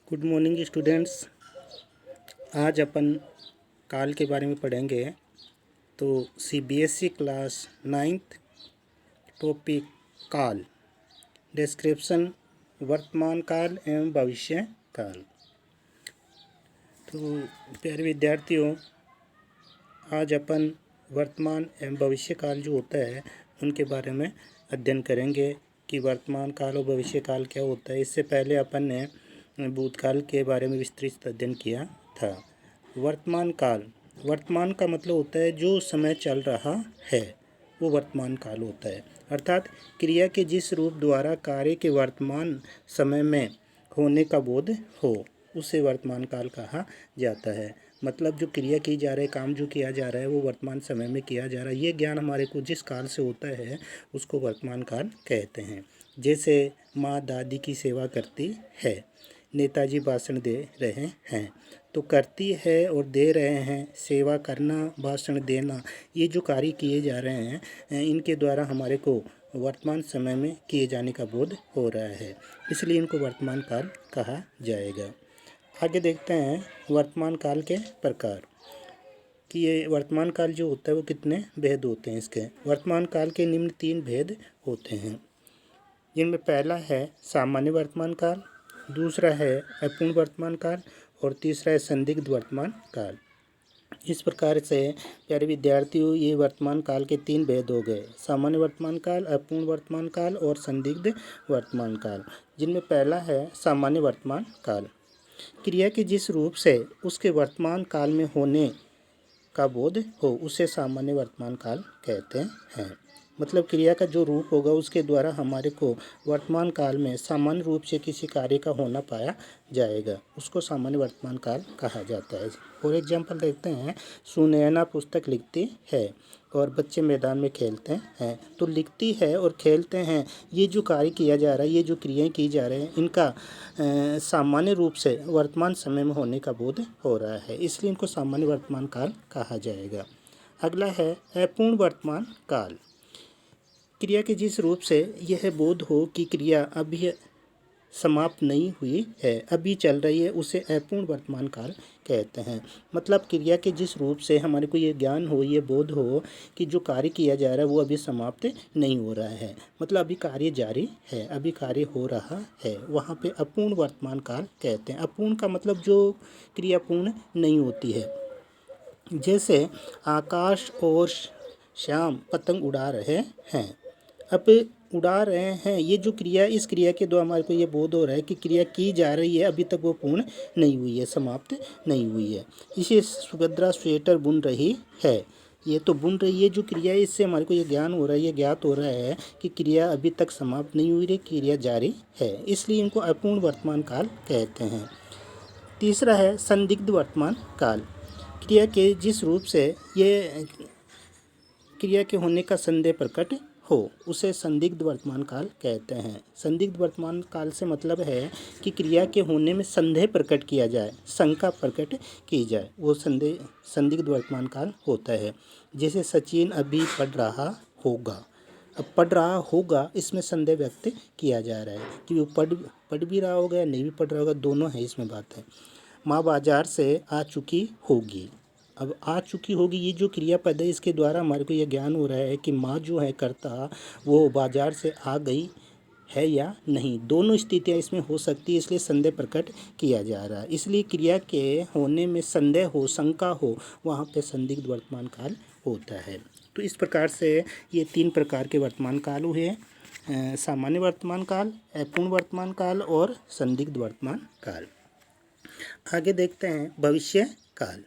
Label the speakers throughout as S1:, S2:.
S1: Good morning students. आज अपन काल के बारे में पढ़ेंगे। तो सीबीएसई क्लास 9th टॉपिक काल, डिस्क्रिप्शन वर्तमान काल एवं भविष्य काल। तो प्यारे विद्यार्थियों, आज अपन वर्तमान एवं भविष्य काल जो होता है उनके बारे में अध्ययन करेंगे कि वर्तमान काल और भविष्य काल क्या होता है। इससे पहले अपन ने भूतकाल के बारे में विस्तृत अध्ययन किया था। वर्तमान काल, वर्तमान का मतलब होता है जो समय चल रहा है वो वर्तमान काल होता है। अर्थात क्रिया के जिस रूप द्वारा कार्य के वर्तमान समय में होने का बोध हो उसे वर्तमान काल कहा जाता है। मतलब जो क्रिया की जा रही है, काम जो किया जा रहा है वो वर्तमान समय में किया जा रहा है। ये ज्ञान हमारे को जिस काल से होता है उसको वर्तमान काल कहते हैं। जैसे माँ दादी की सेवा करती है, नेताजी भाषण दे रहे हैं। तो करती है और दे रहे हैं, सेवा करना, भाषण देना, ये जो कार्य किए जा रहे हैं इनके द्वारा हमारे को वर्तमान समय में किए जाने का बोध हो रहा है, इसलिए इनको वर्तमान काल कहा जाएगा। आगे देखते हैं वर्तमान काल के प्रकार कि ये वर्तमान काल जो होता है वो कितने भेद होते हैं। इसके वर्तमान काल के निम्न 3 भेद होते हैं, जिनमें पहला है सामान्य वर्तमान काल, दूसरा है अपूर्ण वर्तमान काल और तीसरा है संदिग्ध वर्तमान काल। इस प्रकार से प्यारे विद्यार्थियों, ये वर्तमान काल के 3 भेद हो गए, सामान्य वर्तमान काल, अपूर्ण वर्तमान काल और संदिग्ध वर्तमान काल। जिनमें पहला है सामान्य वर्तमान काल। क्रिया के जिस रूप से उसके वर्तमान काल में होने का बोध हो उसे सामान्य वर्तमान काल कहते हैं। मतलब क्रिया का जो रूप होगा उसके द्वारा हमारे को वर्तमान काल में सामान्य रूप से किसी कार्य का होना पाया जाएगा, उसको सामान्य वर्तमान काल कहा जाता है। फॉर एग्जाम्पल देखते हैं, सुनैना पुस्तक लिखती है और बच्चे मैदान में खेलते हैं। तो लिखती है और खेलते हैं, ये जो कार्य किया जा रहा है, ये जो क्रियाएं की जा रहे हैं, इनका सामान्य रूप से वर्तमान समय में होने का बोध हो रहा है, इसलिए इनको सामान्य वर्तमान काल कहा जाएगा। अगला है अपूर्ण वर्तमान काल। क्रिया के जिस रूप से यह बोध हो कि क्रिया अभी समाप्त नहीं हुई है, अभी चल रही है, उसे अपूर्ण वर्तमान काल कहते हैं। मतलब क्रिया के जिस रूप से हमारे को ये ज्ञान हो, ये बोध हो कि जो कार्य किया जा रहा है वो अभी समाप्त नहीं हो रहा है, मतलब अभी कार्य जारी है, अभी कार्य हो रहा है, वहाँ पे अपूर्ण वर्तमान काल कहते हैं। अपूर्ण का मतलब जो क्रिया पूर्ण नहीं होती है। जैसे आकाश और श्याम पतंग उड़ा रहे हैं। अब उड़ा रहे हैं, ये जो क्रिया, इस क्रिया के द्वारा हमारे को ये बोध हो रहा है कि क्रिया की जा रही है, अभी तक वो पूर्ण नहीं हुई है, समाप्त नहीं हुई है। इसे सुभद्रा स्वेटर बुन रही है, ये तो बुन रही है जो क्रिया है, इससे हमारे को ये ज्ञान हो रहा है, ये ज्ञात हो रहा है कि क्रिया अभी तक समाप्त नहीं हुई है, क्रिया जारी है, इसलिए इनको अपूर्ण वर्तमान काल कहते हैं। तीसरा है संदिग्ध वर्तमान काल। क्रिया के जिस रूप से ये क्रिया के होने का संदेह प्रकट हो उसे संदिग्ध वर्तमान काल कहते हैं। संदिग्ध वर्तमान काल से मतलब है कि क्रिया के होने में संदेह प्रकट किया जाए, शंका प्रकट की जाए, वो संदिग्ध वर्तमान काल होता है। जैसे सचिन अभी पढ़ रहा होगा। अब पढ़ रहा होगा, इसमें संदेह व्यक्त किया जा रहा है कि वो पढ़ भी रहा होगा या नहीं भी पढ़ रहा होगा, दोनों है इसमें बात है। माँ बाजार से आ चुकी होगी। अब आ चुकी होगी, ये जो क्रियापद है इसके द्वारा हमारे को ये ज्ञान हो रहा है कि माँ जो है कर्ता वो बाजार से आ गई है या नहीं, दोनों स्थितियाँ इसमें हो सकती है, इसलिए संदेह प्रकट किया जा रहा है। इसलिए क्रिया के होने में संदेह हो, शंका हो, वहाँ पे संदिग्ध वर्तमान काल होता है। तो इस प्रकार से ये 3 प्रकार के वर्तमान काल हुए, सामान्य वर्तमान काल, अपूर्ण वर्तमान काल और संदिग्ध वर्तमान काल। आगे देखते हैं भविष्य काल।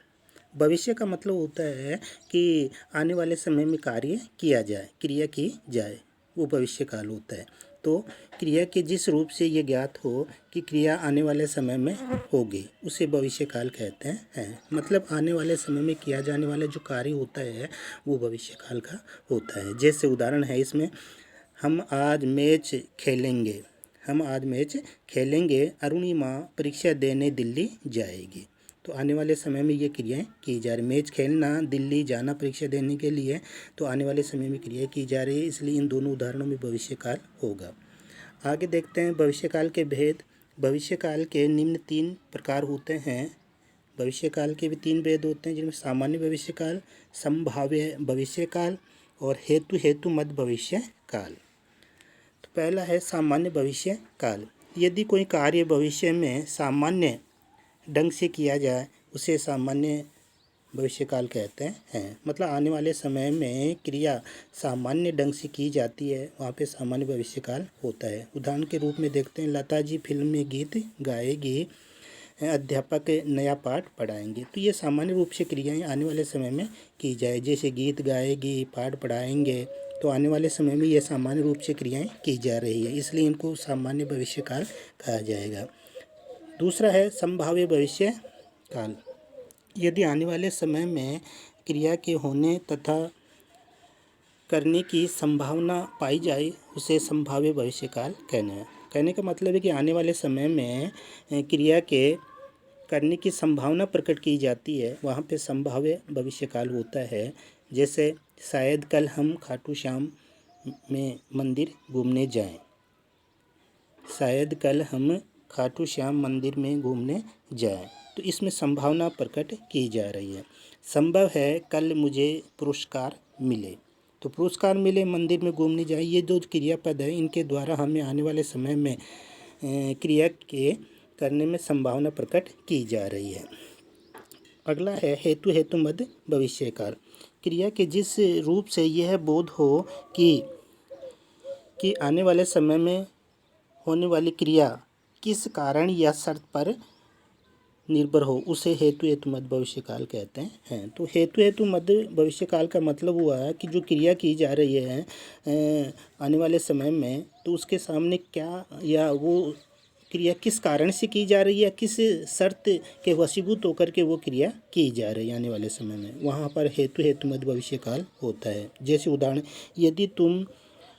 S1: भविष्य का मतलब होता है कि आने वाले समय में कार्य किया जाए, क्रिया की जाए, वो भविष्य काल होता है। तो क्रिया के जिस रूप से ये ज्ञात हो कि क्रिया आने वाले समय में होगी उसे भविष्य काल कहते हैं। मतलब आने वाले समय में किया जाने वाला जो कार्य होता है वो भविष्य काल का होता है। जैसे उदाहरण है इसमें, हम आज मैच खेलेंगे, हम आज मैच खेलेंगे, अरुणिमा परीक्षा देने दिल्ली जाएगी। तो आने वाले समय में ये क्रियाएं की जा रही, मैच खेलना, दिल्ली जाना परीक्षा देने के लिए, तो आने वाले समय में क्रियाएं की जा रही है, इसलिए इन दोनों उदाहरणों में भविष्य काल होगा। आगे देखते हैं भविष्य काल के भेद। भविष्यकाल के निम्न 3 प्रकार होते हैं। भविष्यकाल के भी 3 भेद होते हैं, जिनमें सामान्य भविष्यकाल, संभाव्य भविष्यकाल और हेतु मत भविष्यकाल। तो पहला है सामान्य भविष्यकाल। यदि कोई कार्य भविष्य में सामान्य ढंग से किया जाए उसे सामान्य भविष्यकाल कहते हैं। मतलब आने वाले समय में क्रिया सामान्य ढंग से की जाती है, वहाँ पे सामान्य भविष्यकाल होता है। उदाहरण के रूप में देखते हैं, लता जी फिल्म में गीत गाएगी, अध्यापक नया पाठ पढ़ाएंगे। तो ये सामान्य रूप से क्रियाएं आने वाले समय में की जाए, जैसे गीत गाएगी, पाठ पढ़ाएंगे, तो आने वाले समय में ये सामान्य रूप से क्रियाएं की जा रही है, इसलिए इनको सामान्य भविष्यकाल कहा जाएगा। दूसरा है संभाव्य भविष्यकाल। यदि आने वाले समय में क्रिया के होने तथा करने की संभावना पाई जाए उसे संभाव्य भविष्यकाल कहने का मतलब है कि आने वाले समय में क्रिया के करने की संभावना प्रकट की जाती है, वहाँ पे संभाव्य भविष्यकाल होता है। जैसे शायद कल हम खाटू श्याम में मंदिर घूमने जाएं। शायद कल हम खाटू श्याम मंदिर में घूमने जाएं, तो इसमें संभावना प्रकट की जा रही है। संभव है कल मुझे पुरस्कार मिले, तो पुरस्कार मिले, मंदिर में घूमने जाए, ये जो क्रियापद है इनके द्वारा हमें आने वाले समय में क्रिया के करने में संभावना प्रकट की जा रही है। अगला है हेतु मत भविष्यकाल। क्रिया के जिस रूप से यह बोध हो कि आने वाले समय में होने वाली क्रिया किस कारण या शर्त पर निर्भर हो उसे हेतु मत भविष्यकाल कहते हैं। तो हेतु मत भविष्यकाल का मतलब हुआ है कि जो क्रिया की जा रही है आने वाले समय में, तो उसके सामने क्या या वो क्रिया किस कारण से की जा रही है, किस शर्त के वशीभूत होकर के वो क्रिया की जा रही है आने वाले समय में, वहाँ पर हेतु मत भविष्यकाल होता है। जैसे उदाहरण, यदि तुम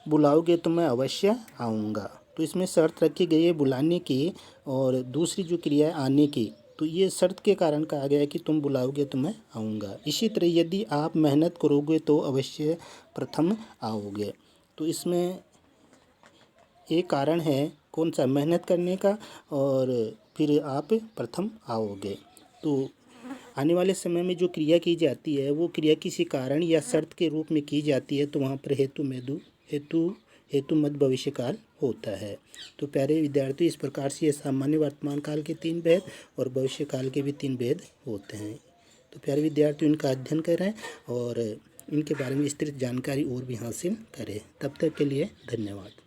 S1: बुलाओगे तो मैं अवश्य आऊँगा, तो इसमें शर्त रखी गई है बुलाने की, और दूसरी जो क्रिया है आने की, तो ये शर्त के कारण कहा गया है कि तुम बुलाओगे तो मैं आऊँगा। इसी तरह यदि आप मेहनत करोगे तो अवश्य प्रथम आओगे, तो इसमें एक कारण है कौन सा, मेहनत करने का, और फिर आप प्रथम आओगे। तो आने वाले समय में जो क्रिया की जाती है वो क्रिया किसी कारण या शर्त के रूप में की जाती है, तो वहाँ पर हेतु मत भविष्यकाल होता है। तो प्यारे विद्यार्थी, इस प्रकार से ये सामान्य वर्तमान काल के 3 भेद और भविष्य काल के भी 3 भेद होते हैं। तो प्यारे विद्यार्थी, इनका अध्ययन करें और इनके बारे में विस्तृत जानकारी और भी हासिल करें। तब तक के लिए धन्यवाद।